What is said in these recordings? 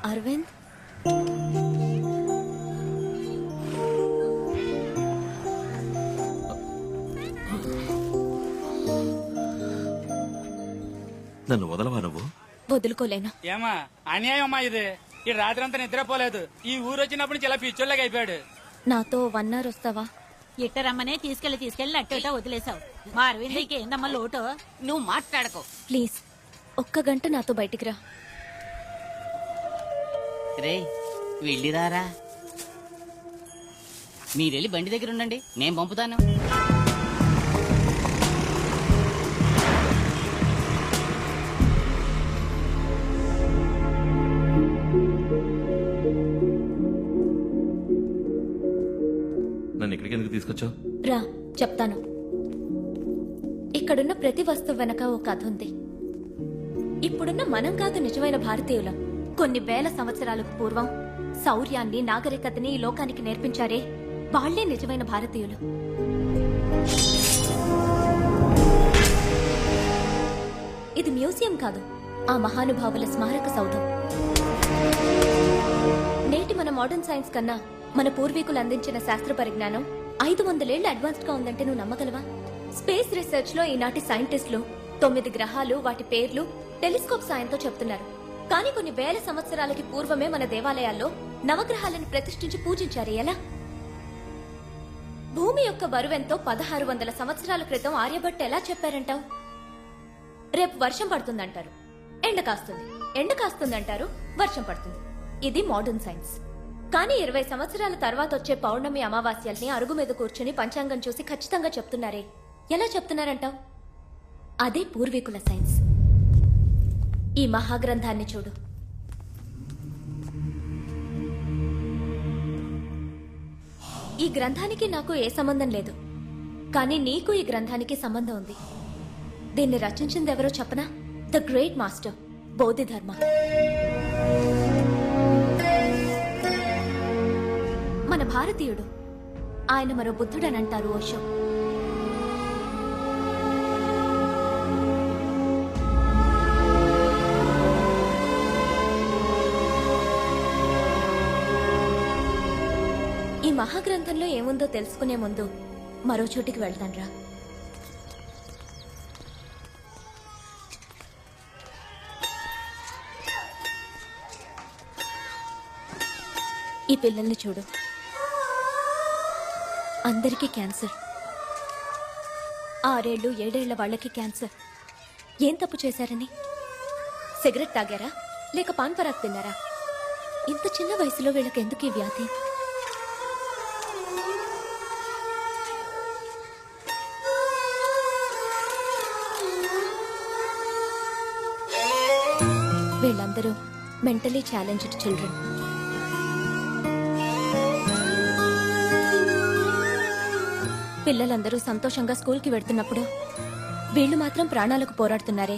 అరవింద్, నన్ను వదలవా నువ్వు? వదులుకోలేను. ఏమా అన్యాయం అమ్మా ఇది. ఈ రాత్రి అంతా నిద్రపోలేదు. ఈ ఊరు వచ్చినప్పుడు నుంచి ఇలా పిచ్చోళ్ళగా అయిపోయాడు. నాతో 1 hour వస్తావా? ఇట్టరమ్మనే తీసుకెళ్లి అట్టేటో వదిలేసావు. మా అరవిందకి ఏందమ్మా లోటు? నువ్వు మాట్లాడకు. ప్లీజ్ 1 గంట నాతో బయటికి రా. రే వెళ్ళిరారా. మీరెళ్ళి బండి దగ్గర ఉండండి, నేను పంపుతాను. నన్ను ఇక్కడికి ఎందుకు తీసుకొచ్చావు? రా చెప్తాను. ఇక్కడున్న ప్రతి వస్తువు వెనక ఓ కథ ఉంది. ఇప్పుడున్న మనం కాదు నిజమైన భారతీయులం. కొన్ని వేల సంవత్సరాలకు పూర్వం శౌర్యాన్ని, నాగరికతని ఈ లోకానికి నేర్పించారే, వాళ్లే నిజమైన భారతీయులు. ఇది మ్యూజియం కాదు, ఆ మహానుభావుల స్మారక సౌధం. నేటి మన మోడర్న్ సైన్స్ కన్నా మన పూర్వీకులు అందించిన శాస్త్ర పరిజ్ఞానం 500 ఏళ్లు అడ్వాన్స్డ్ గా ఉందంటే నువ్వు నమ్మగలవా? స్పేస్ రీసెర్చ్ లో ఈనాటి సైంటిస్టులు 9 గ్రహాలు, వాటి పేర్లు టెలిస్కోప్ సాయంతో చెప్తున్నారు. కానీ కొన్ని వేల సంవత్సరాలకి పూర్వమే మన దేవాలయాల్లో నవగ్రహాలను ప్రతిష్ఠించి పూజించారు. ఎలా? భూమి యొక్క బరువెంతో 1600 సంవత్సరాల క్రితం ఆర్యభట్ట ఎలా చెప్పారంటావు? రేపు వర్షం పడుతుందంటారు, ఎండ కాస్తుంది. ఎండ కాస్తుందంటారు, వర్షం పడుతుంది. ఇది మోడర్న్ సైన్స్. కానీ 20 సంవత్సరాల తర్వాత వచ్చే పౌర్ణమి, అమావాస్యల్ని అరుగు మీద కూర్చుని పంచాంగం చూసి ఖచ్చితంగా చెప్తున్నారే, ఎలా చెప్తున్నారంటావు? అదే పూర్వీకుల సైన్స్. ఈ మహాగ్రంథాన్ని చూడు. ఈ గ్రంథానికి నాకు ఏ సంబంధం లేదు, కానీ నీకు ఈ గ్రంథానికి సంబంధం ఉంది. దీన్ని రచించింది ఎవరో చెప్పనా? The great master Bodhidharma. మన భారతీయుడు. ఆయన మరో బుద్ధుడని అంటారు ఓషో. ఈ మహాగ్రంథంలో ఏముందో తెలుసుకునే ముందు మరో చోటికి వెళ్తాన్రా. ఈ పిల్లల్ని చూడు. అందరికీ క్యాన్సర్. 6 ఏళ్ళు 7 ఏళ్ల వాళ్ళకి క్యాన్సర్. ఏం తప్పు చేశారని? సిగరెట్ తాగారా, లేక పాన్ పరాగ్ తిన్నారా? ఇంత చిన్న వయసులో వీళ్ళకి ఎందుకు ఈ వ్యాధి? వీళ్ళందరూ మెంటలీ ఛాలెంజ్డ్ చిల్డ్రన్. పిల్లలందరూ సంతోషంగా స్కూల్కి వెళ్తున్నప్పుడు వీళ్ళు మాత్రం ప్రాణాలకు పోరాడుతున్నారే,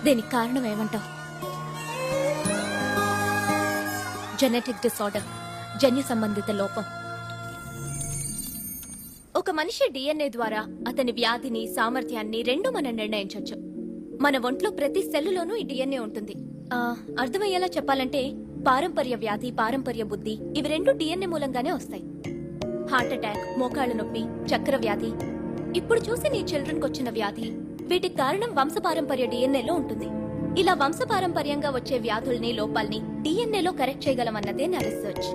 దీనికి కారణం ఏమంటావు? జెనెటిక్ డిసార్డర్, జన్యు సంబంధిత లోపం. ఒక మనిషి డిఎన్ఏ ద్వారా అతని వ్యాధిని, సామర్థ్యాన్ని రెండూ మనం నిర్ణయించవచ్చు. మన ఒంట్లో ప్రతి సెల్లులోనూ ఈ డిఎన్ఏ ఉంటుంది. అర్థమయ్యేలా చెప్పాలంటే పారంపర్య వ్యాధి, పారంపర్య బుద్ధి ఇవి రెండు డిఎన్ఏ మూలంగానే వస్తాయి. హార్ట్ అటాక్, మోకాళ్ళ నొప్పి, చక్కెర వ్యాధి, ఇప్పుడు చూసి నీ చిల్డ్రన్ కొచ్చిన వ్యాధి, వీటికి కారణం వంశపారంపర్య డిఎన్ఏలో ఉంటుంది. ఇలా వంశపారంపర్యంగా వచ్చే వ్యాధుల్ని, లోపాల్ని డిఎన్ఏలో కరెక్ట్ చేయగలమన్నదే నా రీసెర్చ్.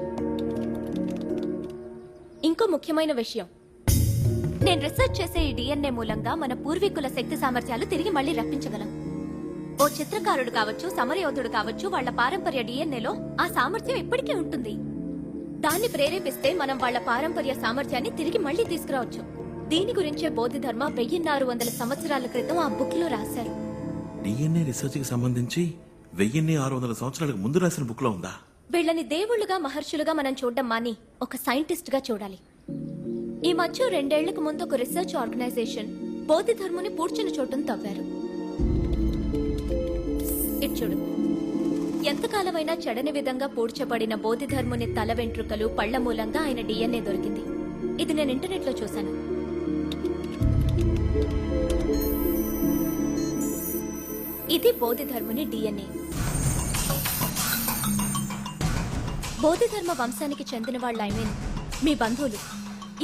ఇంకో ముఖ్యమైన విషయం, నేను రీసెర్చ్ చేసే ఈ డిఎన్ఏ మూలంగా మన పూర్వీకుల శక్తి సామర్థ్యాలు తిరిగి మళ్లీ రప్పించగలం. ఓ చిత్రకారుడు కావచ్చు, సమరయోధుడు కావచ్చు, వాళ్ల పారంపర్య డిఎన్ఏలో ఆ సామర్థ్యం ఇప్పటికీ ఉంటుంది. దాన్ని ప్రేరేపిస్తే మనం వాళ్ల పారంపర్య సామర్థ్యాన్ని తిరిగి మళ్లీ తీసుకురావచ్చు. దీని గురించే బోధిధర్మ 1600 సంవత్సరాల క్రితం ఆ బుక్ లో రాశారు. డిఎన్ఏ రీసెర్చ్ కి సంబంధించి 1600 సంవత్సరాలకు ముందు రాసిన బుక్ లో ఉందా? వీళ్ళని దేవుళ్లుగా, మహర్షులుగా మనం చూడడం మాని ఒక సైంటిస్ట్ గా చూడాలి. ఈ మధ్య 2 ఏళ్లకు ముందు ఒక రీసెర్చ్ ఆర్గనైజేషన్ బోధిధర్ముని పూడ్చిన చోటును తవ్వారు. ఇటు చూడు. ఎంతకాలమైనా చెడని విధంగా పూడ్చబడిన బోధిధర్ముని తల వెంట్రుకలు, పళ్ల మూలంగా ఆయన డిఎన్ఏ దొరికింది. ఇది నేను ఇంటర్నెట్ లో చూశాను. ఇది బోధిధర్ముని డిఎన్ఏ. బోధిధర్మ వంశానికి చెందిన వాళ్ళ మీ బంధువులు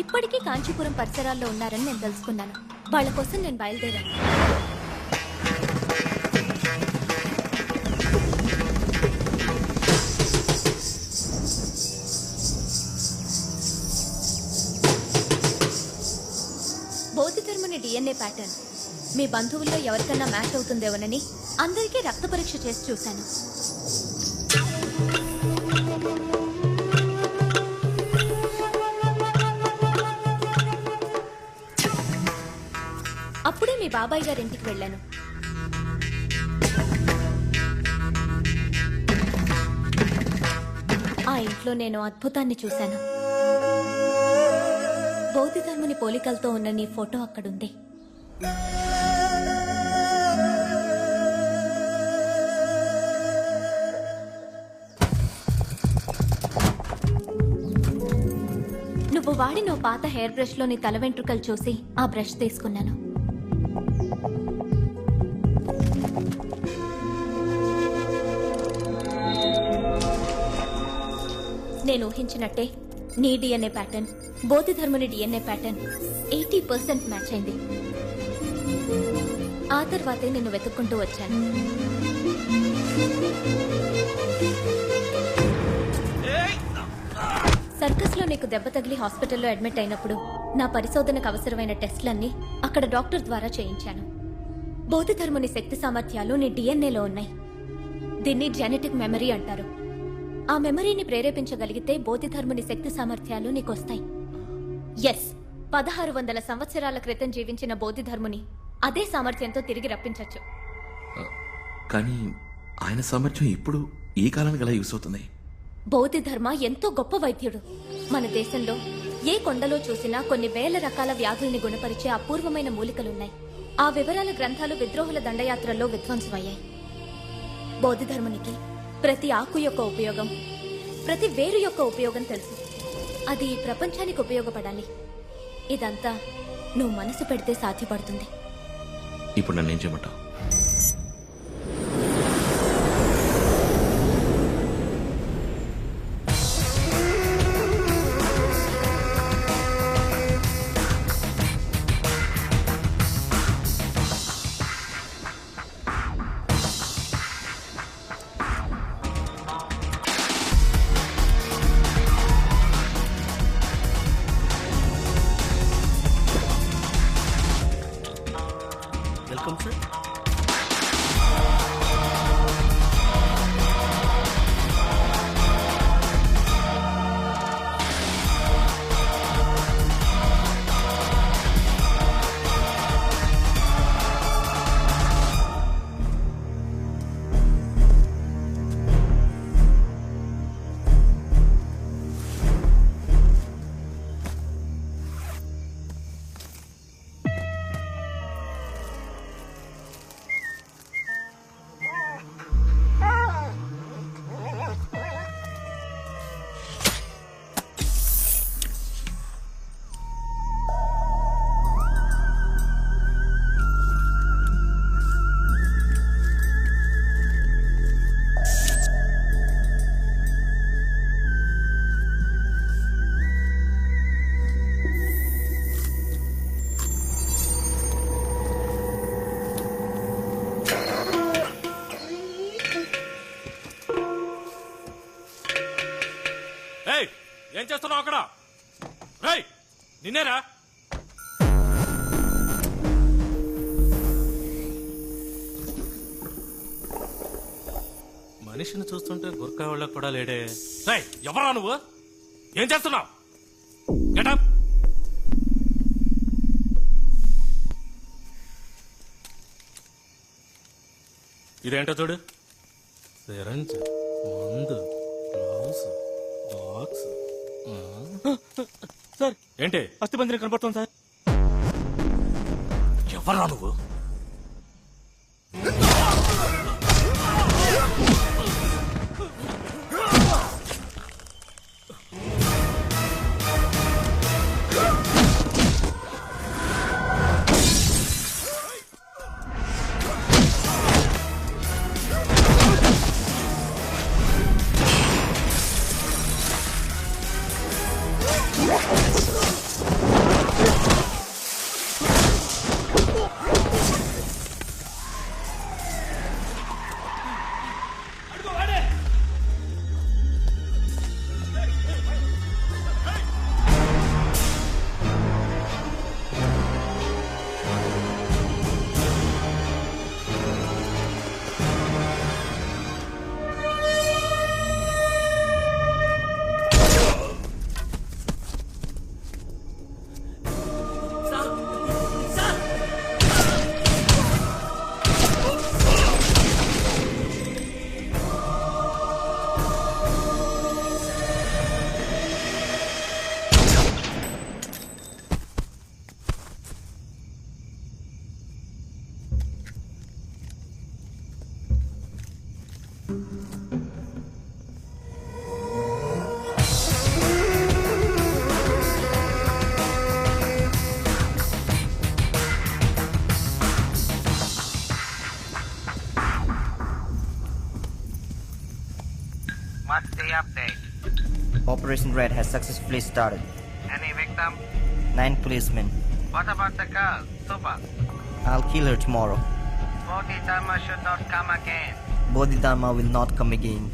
ఇప్పటికీ కాంచీపురం పరిసరాల్లో ఉన్నారని నేను తెలుసుకున్నాను. వాళ్ళ కోసం నేను బయలుదేరాను. బోధిధర్ముని డిఎన్ఏ ప్యాటర్న్ మీ బంధువుల్లో ఎవరికన్నా మ్యాచ్ అవుతుందేమోనని అందరికీ రక్త పరీక్ష చేసి చూశాను. అప్పుడే మీ బాబాయ్ గారి ఇంటికి వెళ్ళాను. ఆ ఇంట్లో నేను అద్భుతాన్ని చూశాను. బౌద్ధధర్ముని పోలికలతో ఉన్న నీ ఫోటో అక్కడుంది. నువ్వు వాడిన పాత హెయిర్ బ్రష్ లో నీ తల వెంట్రుకలు చూసి ఆ బ్రష్ తీసుకున్నాను. నేను ఊహించినట్టే నీ డిఎన్ఏ ప్యాటర్న్ బోధిధర్ముని డిఎన్ఏ ప్యాటర్న్ 80% మ్యాచ్ అయింది. ఆ తర్వాతే నిన్ను వెతుక్కుంటూ వచ్చాను. సర్కస్ లో నీకు దెబ్బ తగిలి హాస్పిటల్లో అడ్మిట్ అయినప్పుడు నా పరిశోధనకు అవసరమైన టెస్ట్లన్నీ అక్కడ డాక్టర్ ద్వారా చేయించాను. బోధిధర్ముని శక్తి సామర్థ్యాలు నీ డిఎన్ఏలో ఉన్నాయి. దీన్ని జెనెటిక్ మెమరీ అంటారు. ఆ మెమరీని ప్రేరేపించగలిగితే బోధిధర్ముని శక్తి సామర్థ్యాలు నీకొస్తాయి. ఎస్, 1600 సంవత్సరాల క్రితం జీవించిన బోధిధర్ముని అదే సామర్థ్యంతో తిరిగి రప్పించవచ్చు. కానీ ఆయన సామర్థ్యం ఇప్పుడు ఈ కాలానికి ఎలా యూస్ అవుతుంది? బోధిధర్మ ఎంతో గొప్ప వైద్యుడు. మన దేశంలో ఏ కొండలో చూసినా కొన్ని వేల రకాల వ్యాధుల్ని గుణపరిచే అపూర్వమైన మూలికలున్నాయి. ఆ వివరాల గ్రంథాలు విద్రోహుల దండయాత్రల్లో విధ్వంసమయ్యాయి. బోధిధర్మునికి ప్రతి ఆకు యొక్క ఉపయోగం, ప్రతి వేరు యొక్క ఉపయోగం తెలుసు. అది ప్రపంచానికి ఉపయోగపడాలి. ఇదంతా నువ్వు మనసు పెడితే సాధ్యపడుతుంది. ఇప్పుడు నన్నేం చేయమంటావు? Welcome sir. ఏం చేస్తున్నావు అక్కడ? రేయ్, నిన్నేరా? మనిషిని చూస్తుంటే గుర్కా వాళ్ళకు కూడా లేడే. రేయ్, ఎవరా నువ్వు? ఏం చేస్తున్నావు? గెటప్. ఇదేంటో చూడు. సిరంజ్, మందు, గ్లౌస్, బాక్స్. సార్ ఏంటి? అస్థిపంజరం కనపడుతుంది సార్. ఎవరా నువ్వు? What's the update? Operation Red has successfully started. Any victim? 9 policemen. What about the girl, Suba? I'll kill her tomorrow. Bodhidharma should not come again. Bodhidharma will not come again.